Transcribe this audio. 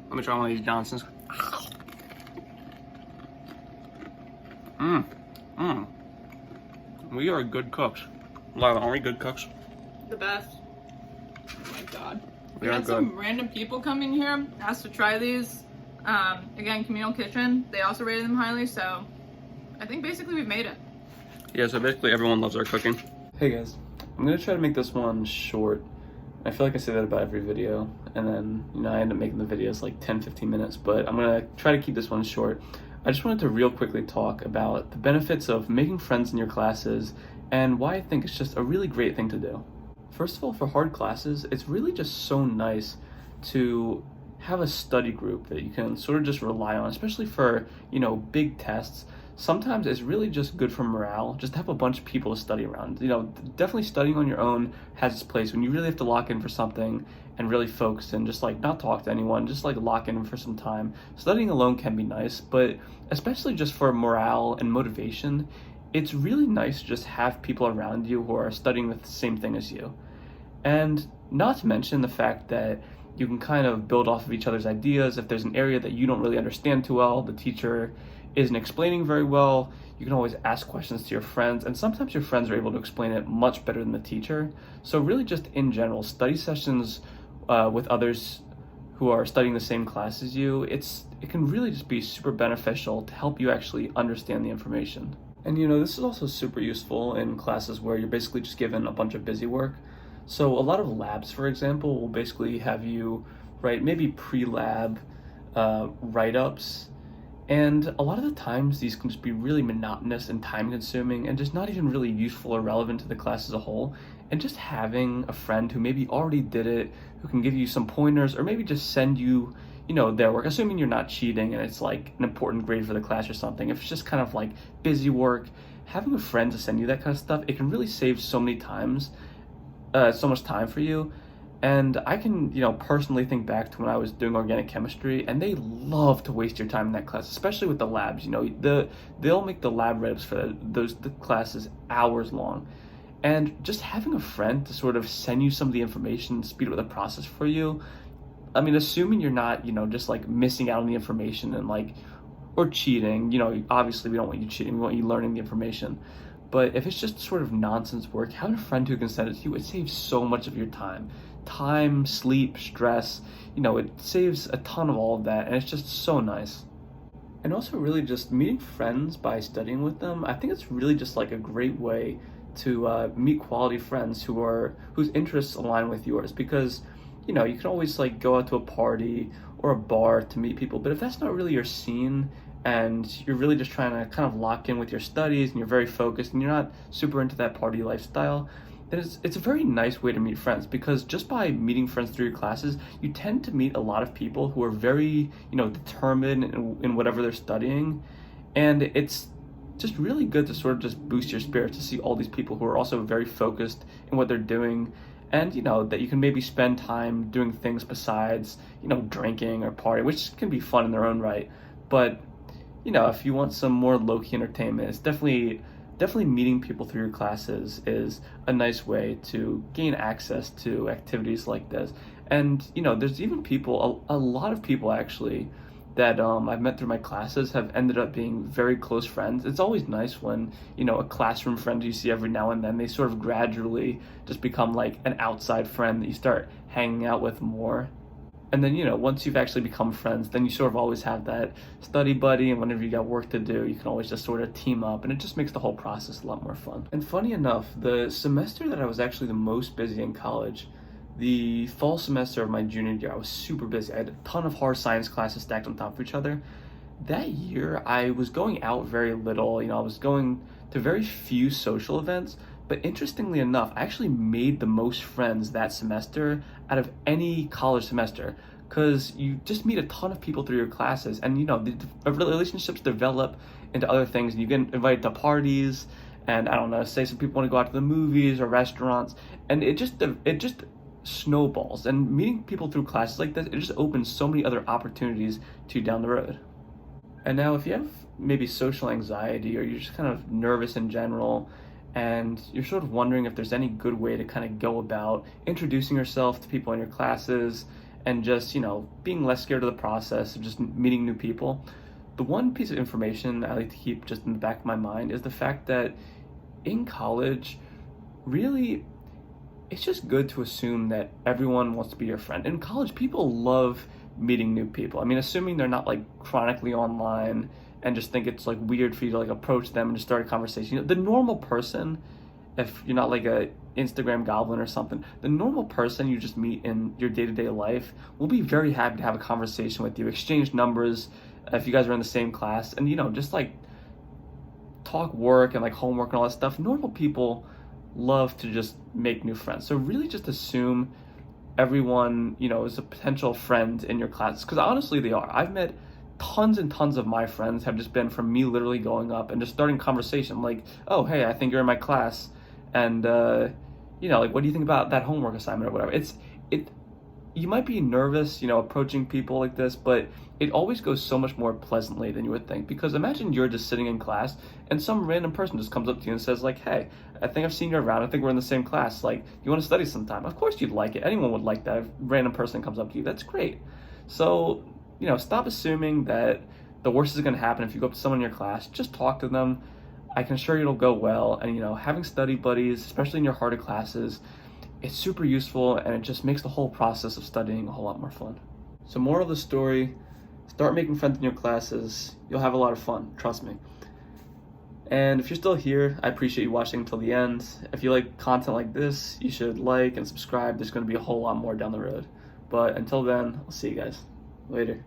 Let me try one of these Johnsons. We are good cooks. Lila, aren't we good cooks? The best. Oh my god. We We are had good. some random people come in here, asked to try these. Again, Communal Kitchen. They also rated them highly, so I think basically we've made it. Yeah, so basically everyone loves our cooking. Hey guys, I'm gonna try to make this one short. I feel like I say that about every video, and then, I end up making the videos like 10-15 minutes, but I'm gonna try to keep this one short. I just wanted to real quickly talk about the benefits of making friends in your classes and why I think it's just a really great thing to do. First of all, for hard classes, it's really just so nice to have a study group that you can sort of just rely on, especially for, big tests. Sometimes it's really just good for morale, just to have a bunch of people to study around. Definitely studying on your own has its place when you really have to lock in for something and really focus and just like not talk to anyone, just like lock in for some time. Studying alone can be nice, but especially just for morale and motivation, it's really nice to just have people around you who are studying the same thing as you. And not to mention the fact that you can kind of build off of each other's ideas. If there's an area that you don't really understand too well, the teacher isn't explaining very well, you can always ask questions to your friends, and sometimes your friends are able to explain it much better than the teacher. So really just in general, study sessions with others who are studying the same class as you, it can really just be super beneficial to help you actually understand the information. And this is also super useful in classes where you're basically just given a bunch of busy work. So a lot of labs, for example, will basically have you write maybe pre-lab write-ups. And a lot of the times these can just be really monotonous and time consuming and just not even really useful or relevant to the class as a whole. And just having a friend who maybe already did it, who can give you some pointers or maybe just send you, their work, assuming you're not cheating and it's like an important grade for the class or something. If it's just kind of like busy work, having a friend to send you that kind of stuff, it can really save so much time for you. And I can, personally think back to when I was doing organic chemistry, and they love to waste your time in that class, especially with the labs. They'll make the lab write-ups for the classes hours long. And just having a friend to sort of send you some of the information, speed up the process for you. I mean, assuming you're not, just like missing out on the information and or cheating, obviously we don't want you cheating, we want you learning the information. But if it's just sort of nonsense work, having a friend who can send it to you, it saves so much of your time. Time, sleep, stress, it saves a ton of all of that, and it's just so nice. And also really just meeting friends by studying with them, I think it's really just like a great way to meet quality friends whose interests align with yours, because you can always like go out to a party or a bar to meet people, but if that's not really your scene and you're really just trying to kind of lock in with your studies and you're very focused and you're not super into that party lifestyle, then it's a very nice way to meet friends, because just by meeting friends through your classes, you tend to meet a lot of people who are very, determined in whatever they're studying. And it's just really good to sort of just boost your spirits to see all these people who are also very focused in what they're doing. And, that you can maybe spend time doing things besides, drinking or party, which can be fun in their own right. But, if you want some more low-key entertainment, it's definitely meeting people through your classes is a nice way to gain access to activities like this. And, there's even people, a lot of people actually, that I've met through my classes have ended up being very close friends. It's always nice when, a classroom friend you see every now and then, they sort of gradually just become like an outside friend that you start hanging out with more. And then, once you've actually become friends, then you sort of always have that study buddy, and whenever you got work to do, you can always just sort of team up, and it just makes the whole process a lot more fun. And funny enough, the semester that I was actually the most busy in college, the fall semester of my junior year, I was super busy. I had a ton of hard science classes stacked on top of each other. That year, I was going out very little. I was going to very few social events, but interestingly enough, I actually made the most friends that semester out of any college semester, because you just meet a ton of people through your classes, and the relationships develop into other things, and you get invited to parties, and I don't know, say some people want to go out to the movies or restaurants, and it just snowballs. And meeting people through classes like this, it just opens so many other opportunities to you down the road. And now if you have maybe social anxiety, or you're just kind of nervous in general, and you're sort of wondering if there's any good way to kind of go about introducing yourself to people in your classes and just, being less scared of the process of just meeting new people, the one piece of information I like to keep just in the back of my mind is the fact that in college, really, it's just good to assume that everyone wants to be your friend. In college, people love meeting new people. I mean, assuming they're not like chronically online and just think it's like weird for you to like approach them and just start a conversation. The normal person, if you're not like a Instagram goblin or something, the normal person you just meet in your day-to-day life will be very happy to have a conversation with you, exchange numbers if you guys are in the same class, and just like talk work and like homework and all that stuff. Normal people love to just make new friends. So really just assume everyone, is a potential friend in your classes, because honestly they are. I've met tons and tons of my friends have just been from me literally going up and just starting conversation like, oh, hey, I think you're in my class, and like, what do you think about that homework assignment or whatever. You might be nervous, approaching people like this, but it always goes so much more pleasantly than you would think. Because imagine you're just sitting in class and some random person just comes up to you and says like, hey, I think I've seen you around. I think we're in the same class. Like, you want to study sometime? Of course you'd like it. Anyone would like that. If a random person comes up to you, that's great. So, stop assuming that the worst is going to happen if you go up to someone in your class. Just talk to them. I can assure you it'll go well. And, having study buddies, especially in your harder classes, it's super useful, and it just makes the whole process of studying a whole lot more fun. So moral of the story, start making friends in your classes. You'll have a lot of fun, trust me. And if you're still here, I appreciate you watching until the end. If you like content like this, you should like and subscribe. There's going to be a whole lot more down the road. But until then, I'll see you guys later.